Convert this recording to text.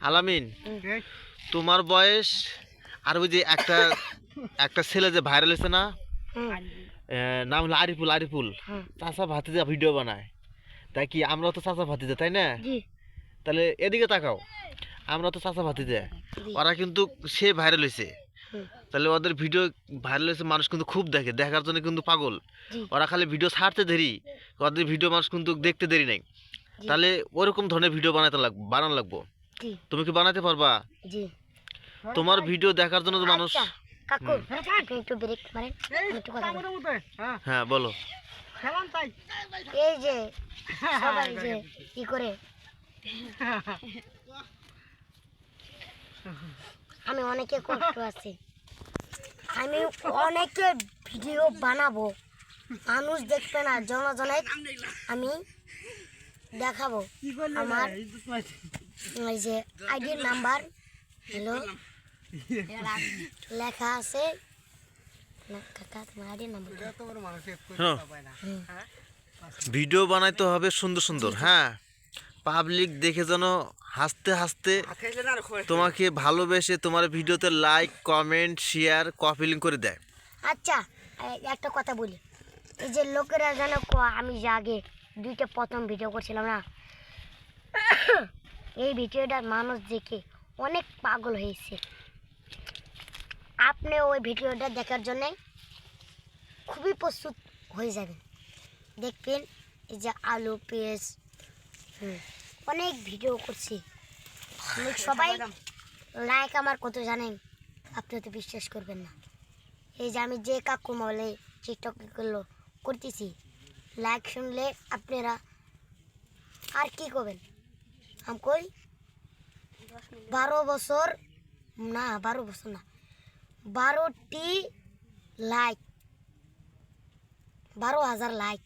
আলামিন, তোমার বয়স আর ওই যে একটা একটা ছেলে যে ভাইরাল হয়েছে না, নাম হলো আরিফুল। আরিফুল চাচা ভাতিজা ভিডিও বানায়, তাই কি আমরা তো চাচা ভাতিজা, তাই না? তাহলে এদিকে তাকাও, আমরা তো চাচা ভাতিজা, ওরা কিন্তু সে ভাইরাল হয়েছে, তাহলে ওদের ভিডিও ভাইরাল হয়েছে, মানুষ কিন্তু খুব দেখে, দেখার জন্য কিন্তু পাগল। ওরা খালি ভিডিও ছাড়তে দেরি, ওদের ভিডিও মানুষ কিন্তু দেখতে দেরি নাই। তাহলে ওরকম ধরনের ভিডিও বানানো লাগবো। তুমি কি বানাতে পারবা? তোমার ভিডিও দেখার জন্য তো মানুষ। কাকু আপনি একটু ব্রেক মারেন, একটু কথা বলুন। হ্যাঁ বলো। এই যে সবাই যে কি করে, আমি অনেকে কষ্ট আছে, আমি অনেকে ভিডিও বানাবো, মানুষ দেখবে না, জনজনের আমি দেখাবো। আমার এই যে আইডি নাম্বার হ্যালো লেখা আছে, ভিডিও বানাইতে হবে সুন্দর সুন্দর, হ্যাঁ, পাবলিক দেখে যেন হাসতে হাসতে তোমাকে ভালোবেসে তোমার ভিডিওতে লাইক কমেন্ট শেয়ার কপিলিং করে দেয়। আচ্ছা একটা কথা বলি, এই যে লোকেরা যেন আমি যে আগে দুইটা প্রথম ভিডিও করছিলাম না, এই ভিডিওটা মানুষ দেখে অনেক পাগল হয়েছে। আপনি ওই ভিডিওটা দেখার জন্য খুবই প্রস্তুত হয়ে যাবেন, দেখবেন এই যে আলু পেঁয়াজ অনেক ভিডিও করছি, সবাই লাইক আমার কত জানেন, আপনি তো বিশ্বাস করবেন না। এই যে আমি যে কাকু বলে টিকটক করতেছি, লাইক শুনলে আপনারা আর কি করবেন, আমি কই 12 বছর না, 12 বছর না, 12টি লাইক, 12,000 লাইক